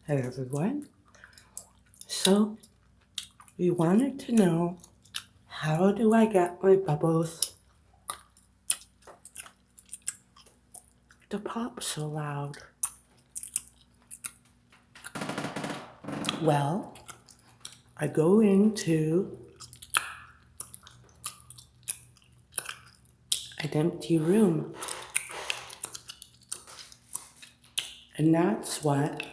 Hey everyone. So, we wanted to know, how do I get my bubbles to pop so loud? Well, I go into an empty room, and that's what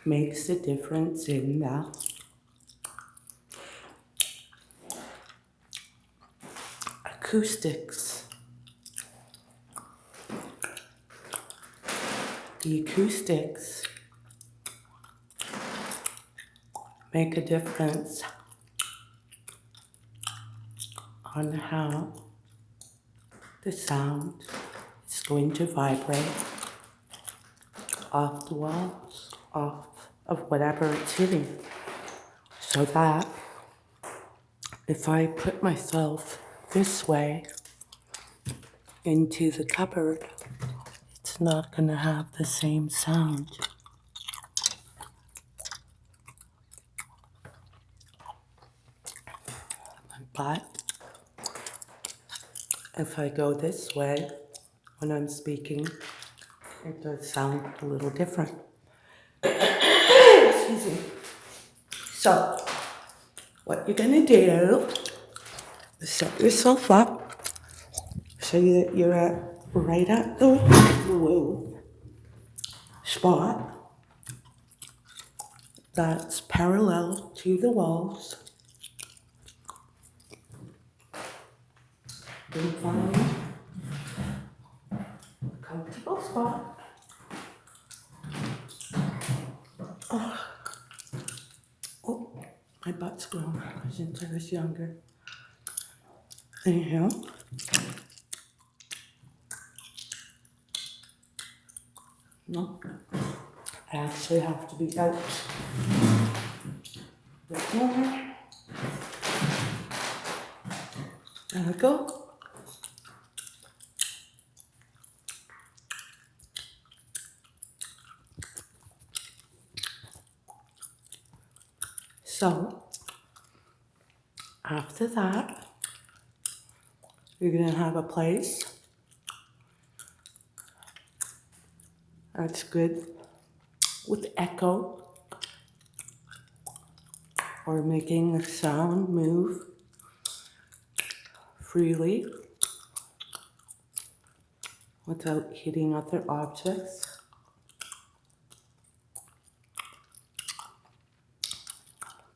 makes the difference in the acoustics. The acoustics make a difference on how the sound is going to vibrate off the walls, off of whatever it's hitting. So that if I put myself this way into the cupboard, it's not going to have the same sound. But if I go this way when I'm speaking, it does sound a little different. Excuse me. So, what you're going to do is set yourself up so that you're right at the spot that's parallel to the walls. Then find a comfortable spot. Oh, my butt's grown since I was younger. Anyhow, no, I actually have to be out this morning. There we go. So, after that, you're gonna have a place that's good with echo or making the sound move freely without hitting other objects.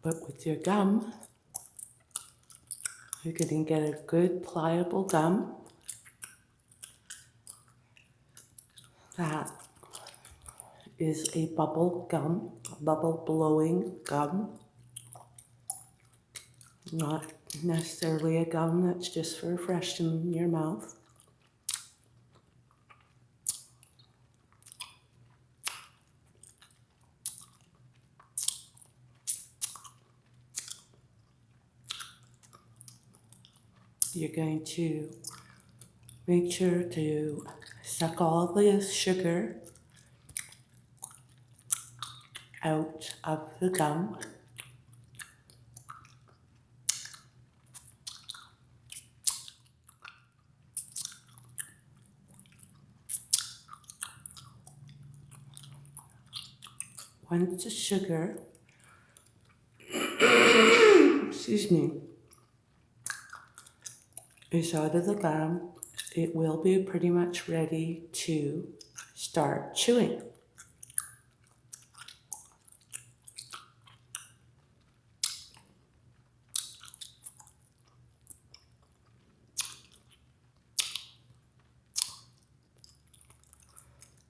But with your gum, you're gonna get a good pliable gum that is a bubble gum, a bubble blowing gum, not necessarily a gum that's just for freshening your mouth. You're going to make sure to suck all the sugar out of the gum. Once the sugar, excuse me, is out of the gum, it will be pretty much ready to start chewing.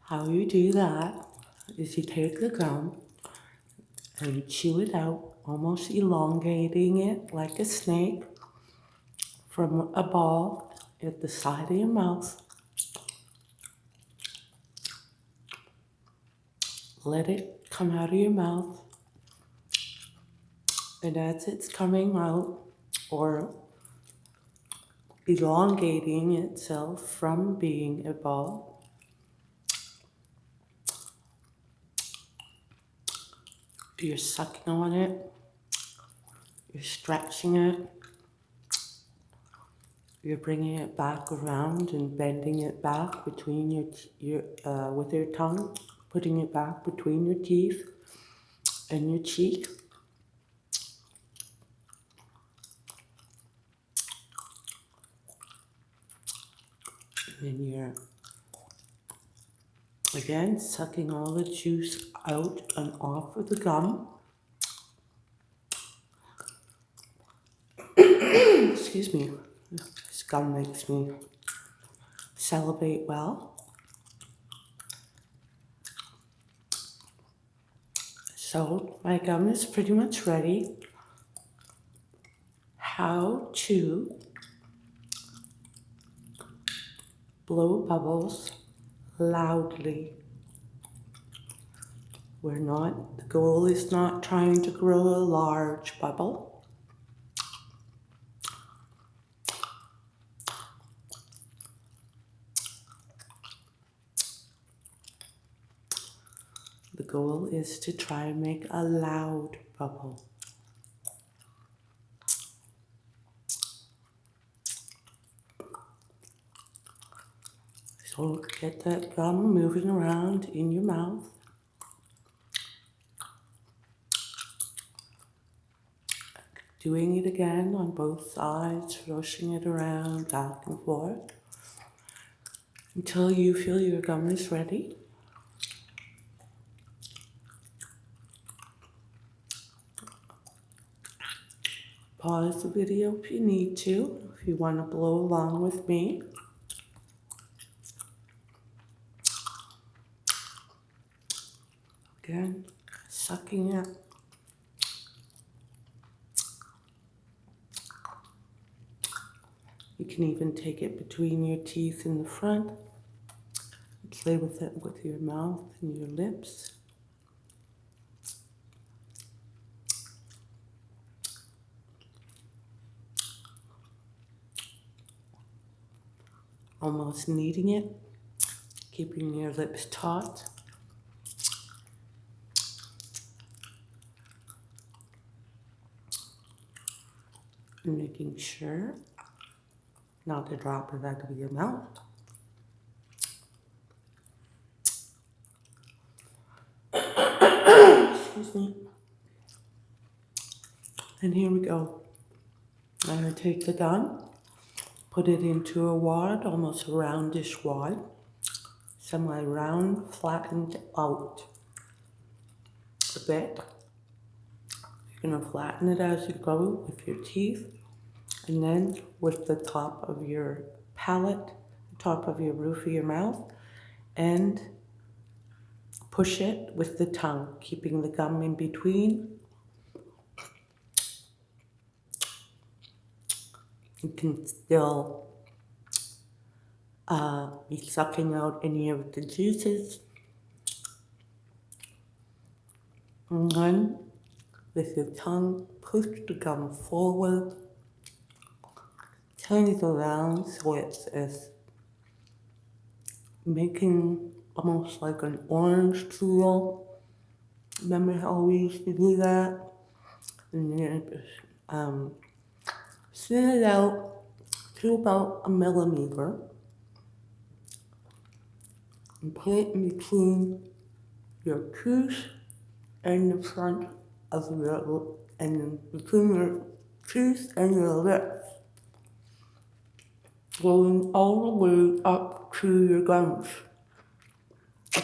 How you do that is you take the gum and you chew it out, almost elongating it like a snake from a ball at the side of your mouth. Let it come out of your mouth, and as it's coming out or elongating itself from being a ball, You're sucking on it, you're stretching it, you're bringing it back around and bending it back between with your tongue, putting it back between your teeth and your cheek. And then you're again sucking all the juice out and off of the gum. Excuse me, this gum makes me salivate well. So my gum is pretty much ready. How to blow bubbles loudly. The goal is not trying to grow a large bubble. The goal is to try and make a loud bubble. So get that gum moving around in your mouth. Doing it again on both sides, rushing it around back and forth until you feel your gum is ready. Pause the video if you need to, if you want to blow along with me. Again, sucking it. You can even take it between your teeth in the front. Play with it with your mouth and your lips. Almost kneading it, keeping your lips taut. And making sure not to drop it out of your mouth. Excuse me. And here we go. I'm going to take the gum, put it into a wad, almost a roundish wad, semi-round, flattened out a bit. You're going to flatten it as you go with your teeth, and then with the top of your palate, top of your roof of your mouth, and push it with the tongue, keeping the gum in between. You can still be sucking out any of the juices. And then, with your tongue, push the gum forward, turn it around so it's making almost like an orange peel. Remember how we used to do that? And then send it out to about 1 millimeter and put it in between your tooth and the front of between your tooth and your lips, going all the way up to your gums,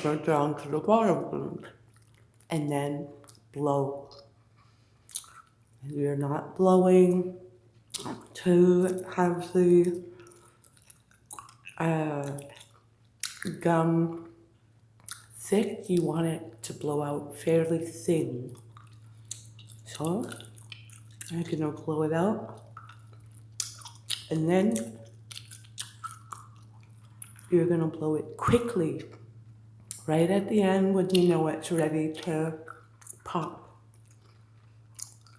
or down to the bottom gums, and then blow. You're not blowing to have the gum thick, you want it to blow out fairly thin. So I'm gonna blow it out, and then you're gonna blow it quickly, right at the end when you know it's ready to pop.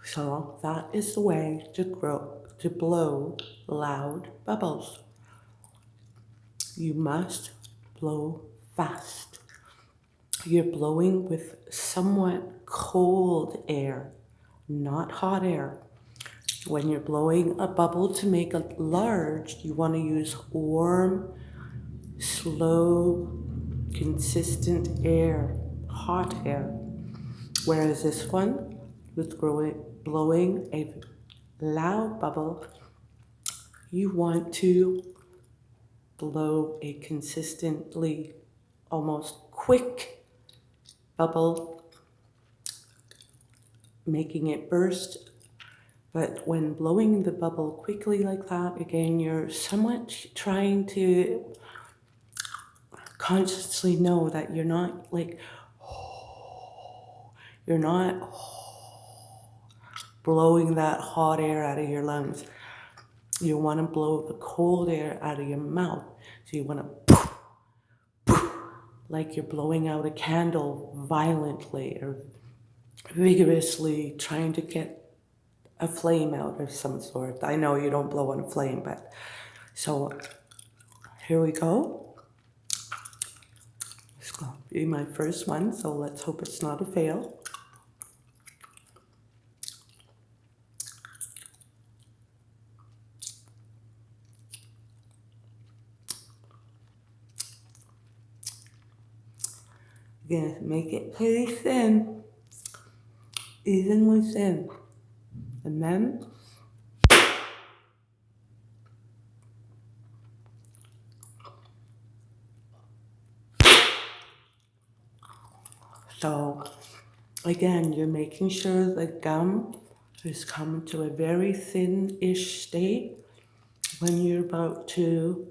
So that is the way to blow loud bubbles. You must blow fast. you're blowing with somewhat cold air, not hot air. When you're blowing a bubble to make it large, you want to use warm, slow, consistent air, hot air. Whereas this one, with blowing a loud bubble, you want to blow a consistently, almost quick bubble, making it burst. But when blowing the bubble quickly like that, again, you're somewhat trying to consciously know that you're not like, you're not blowing that hot air out of your lungs. You want to blow the cold air out of your mouth. So you want to, like you're blowing out a candle violently or vigorously, trying to get a flame out of some sort. I know you don't blow on a flame, but so here we go. It's going to be my first one, so let's hope it's not a fail. You're gonna make it pretty thin, evenly thin, and then so again, you're making sure the gum is coming to a very thin-ish state when you're about to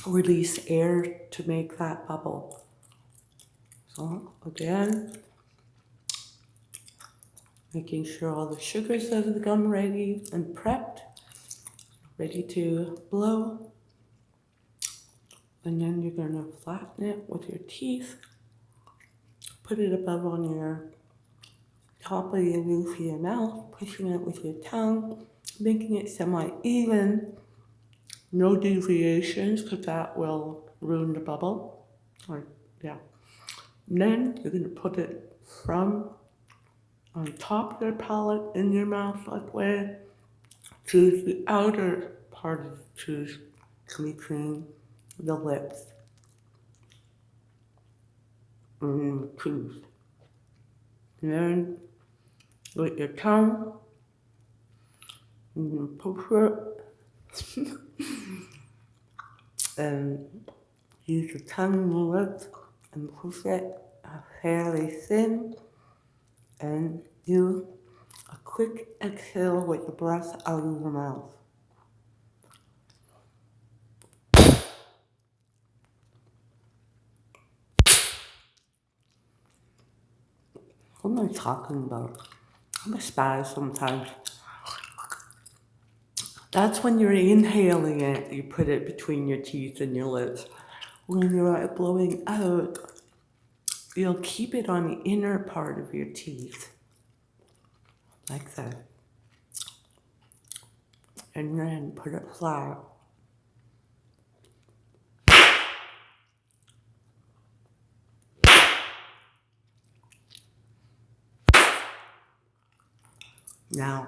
release air to make that bubble. So again, making sure all the sugars of the gum ready and prepped, ready to blow. And then you're gonna flatten it with your teeth, put it above on your top of your roof of your mouth, pushing it with your tongue, making it semi-even. No deviations, because that will ruin the bubble. Or yeah. And then you're gonna put it from on top of your palate in your mouth like way to the outer part of the tooth between the lips and the tooth. And then with your tongue, you can push it and use your tongue and your lips and push it fairly thin and do a quick exhale with the breath out of your mouth. What am I talking about? I'm a spaz sometimes. That's when you're inhaling it, you put it between your teeth and your lips. When you're blowing out, you'll keep it on the inner part of your teeth, like that. And then put it flat. Now,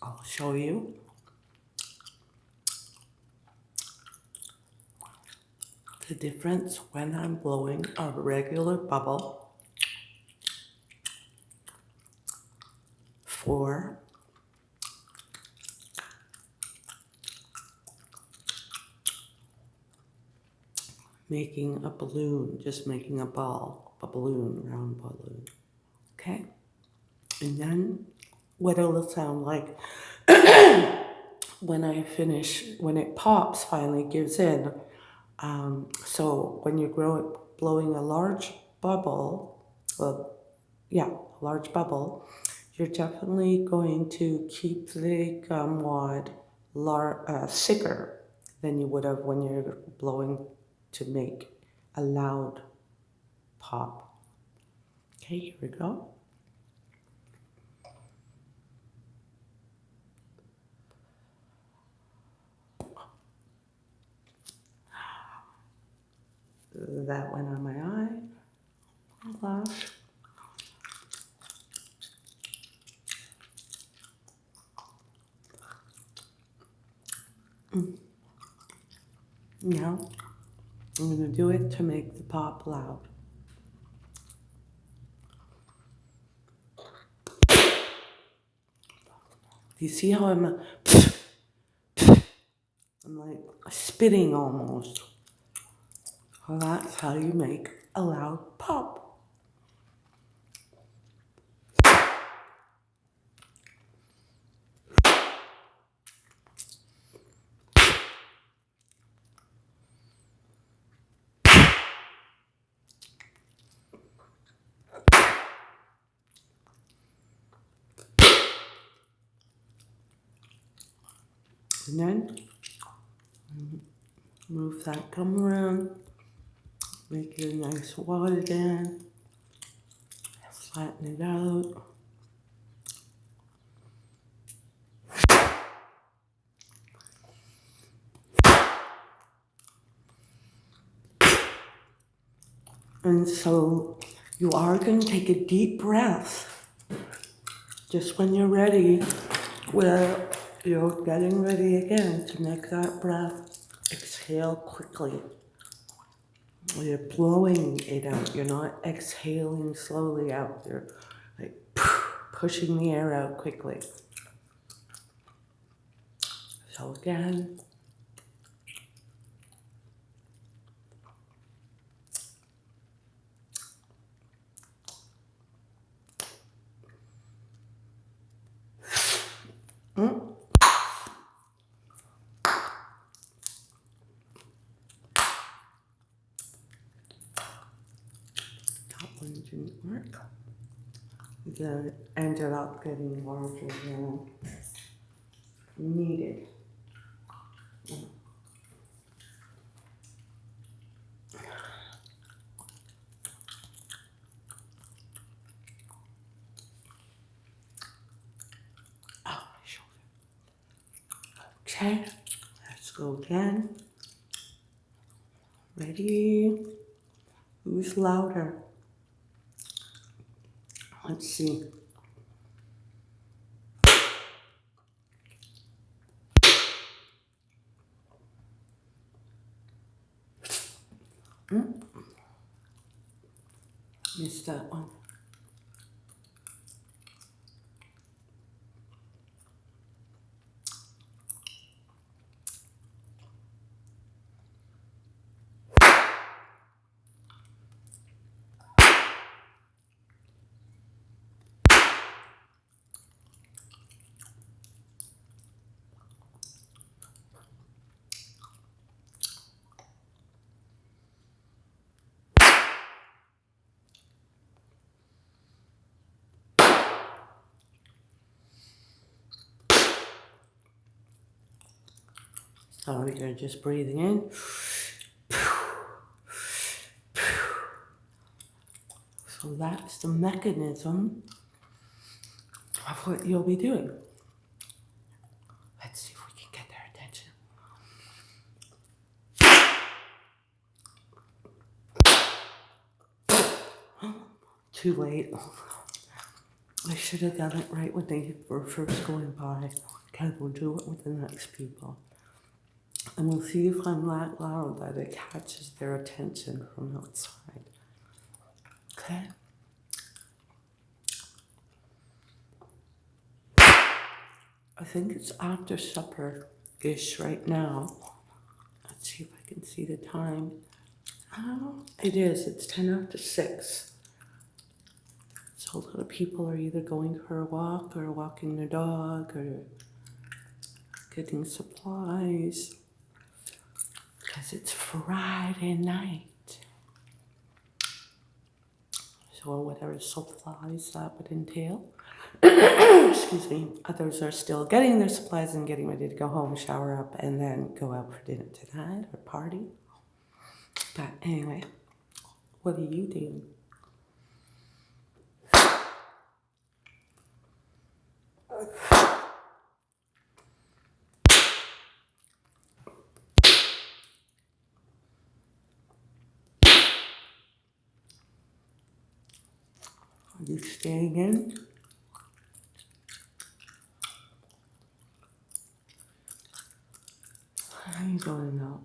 I'll show you. The difference when I'm blowing a regular bubble for making a balloon, just making a ball, a balloon, round balloon, okay? And then what it'll sound like when I finish, when it pops, finally gives in. So when you're blowing a large bubble, a large bubble, you're definitely going to keep the gum wad thicker than you would have when you're blowing to make a loud pop. Okay, here we go. That went on my eye. glass. Now, I'm going to do it to make the pop loud. Do you see how I'm like spitting almost? Well, that's how you make a loud pop. And then move that gum around, make it a nice wad again, flatten it out. And so you are going to take a deep breath just when you're ready, where you're getting ready again to make that breath. Exhale quickly. You're blowing it out. You're not exhaling slowly out. You're like pushing the air out quickly. So again. That one didn't work. Then ended up getting larger than needed. Oh, my shoulder. Okay, let's go again. Ready? Who's louder? Let's see. Missed that one. So you're just breathing in. So that's the mechanism of what you'll be doing. Let's see if we can get their attention. Too late. I should have done it right when they were first going by. Okay, we'll do it with the next people. And we'll see if I'm that loud that it catches their attention from outside. Okay? I think it's after supper-ish right now. Let's see if I can see the time. Oh, it is. It's 10 after 6. So a lot of people are either going for a walk or walking their dog or getting supplies. Because it's Friday night. So whatever supplies that would entail. Excuse me. Others are still getting their supplies and getting ready to go home, shower up, and then go out for dinner tonight or party. But anyway, what are you doing? You staying in? How are you going out?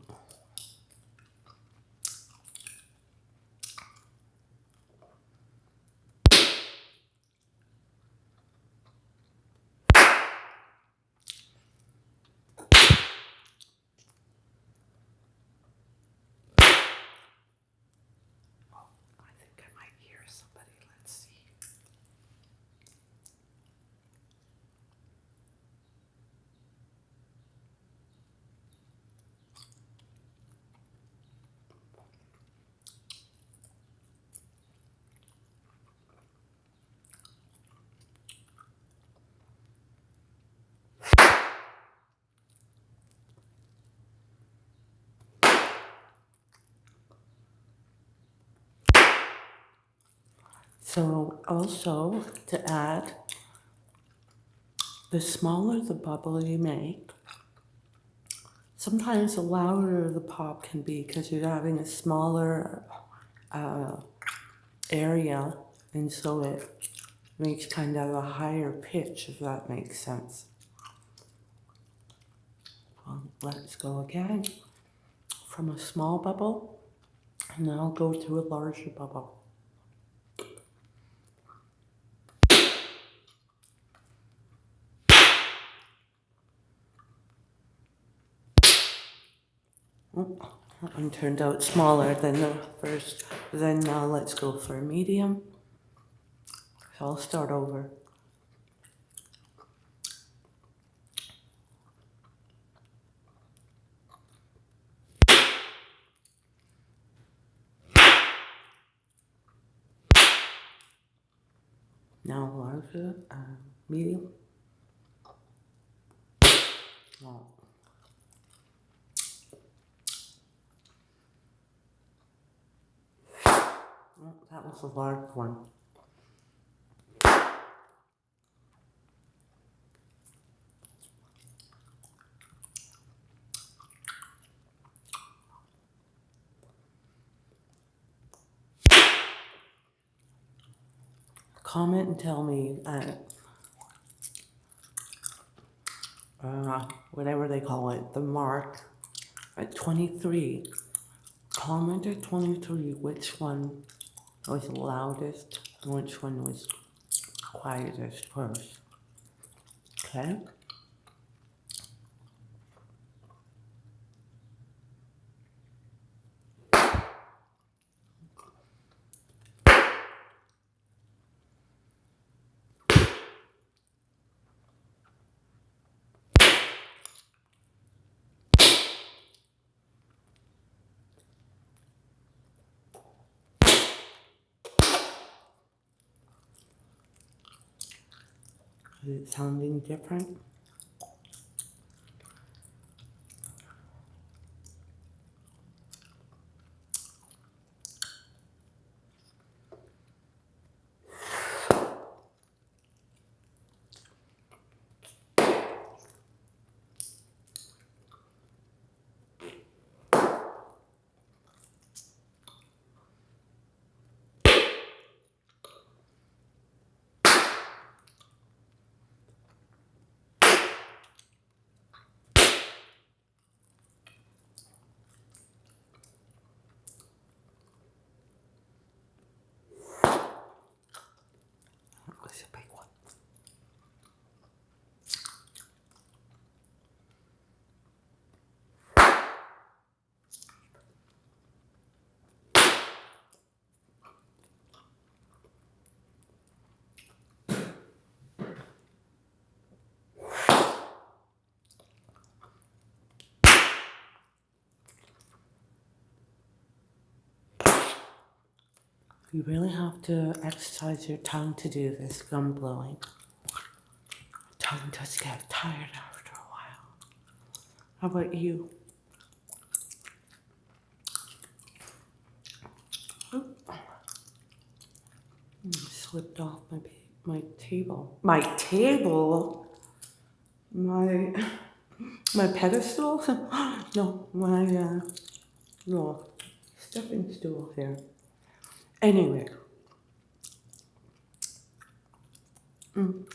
I think I might hear somebody. Let's see. So also to add, the smaller the bubble you make, sometimes the louder the pop can be because you're having a smaller area, and so it makes kind of a higher pitch, if that makes sense. Well, let's go again. From a small bubble, and then I'll go to a larger bubble. Oh, that one turned out smaller than the first. Then now let's go for a medium. So I'll start over. Now larger, medium. Oh. Oh, that was a large one. Comment and tell me, whatever they call it, the mark at 23. Comment at 23 which one was loudest and which one was quietest first. Okay? Is it sounding different? That was a big one. You really have to exercise your tongue to do this gum blowing. Tongue does get tired after a while. How about you? Oop. Slipped off my table. My table? My pedestal? No, my no, stepping stool here. Anyway, Mm.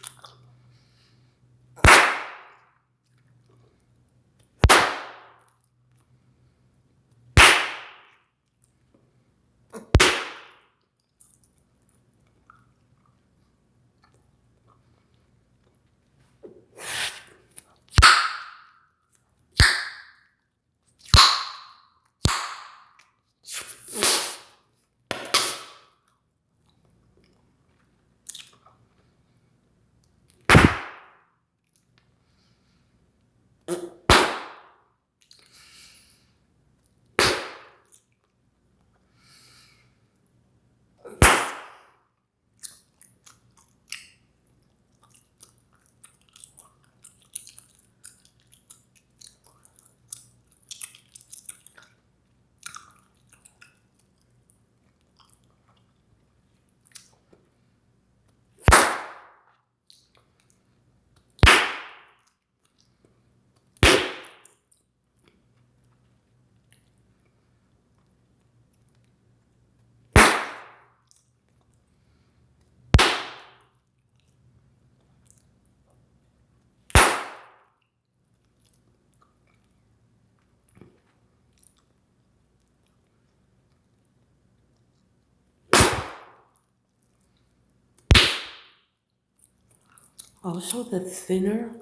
Also, the thinner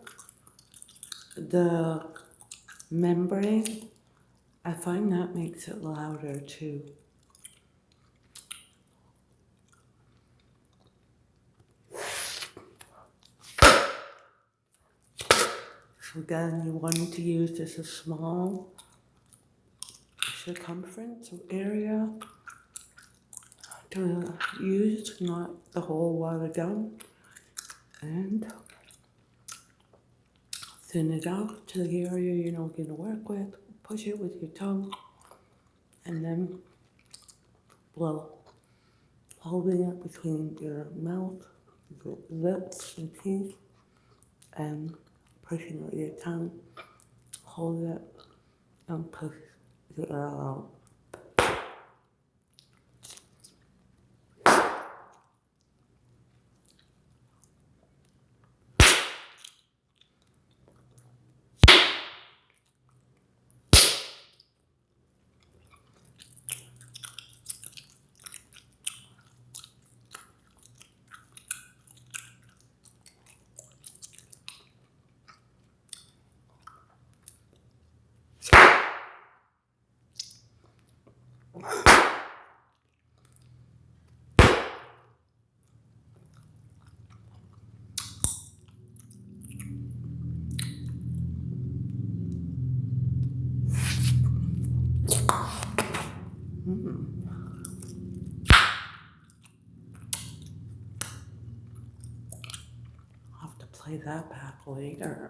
the membrane, I find that makes it louder too. So again, you want to use just a small circumference or area to use, not the whole water gum, and thin it out to the area you're not going to work with. Push it with your tongue, and then blow, holding it between your mouth, your lips and teeth, and pushing it with your tongue. Hold it and push the air out. I'll have to play that back later.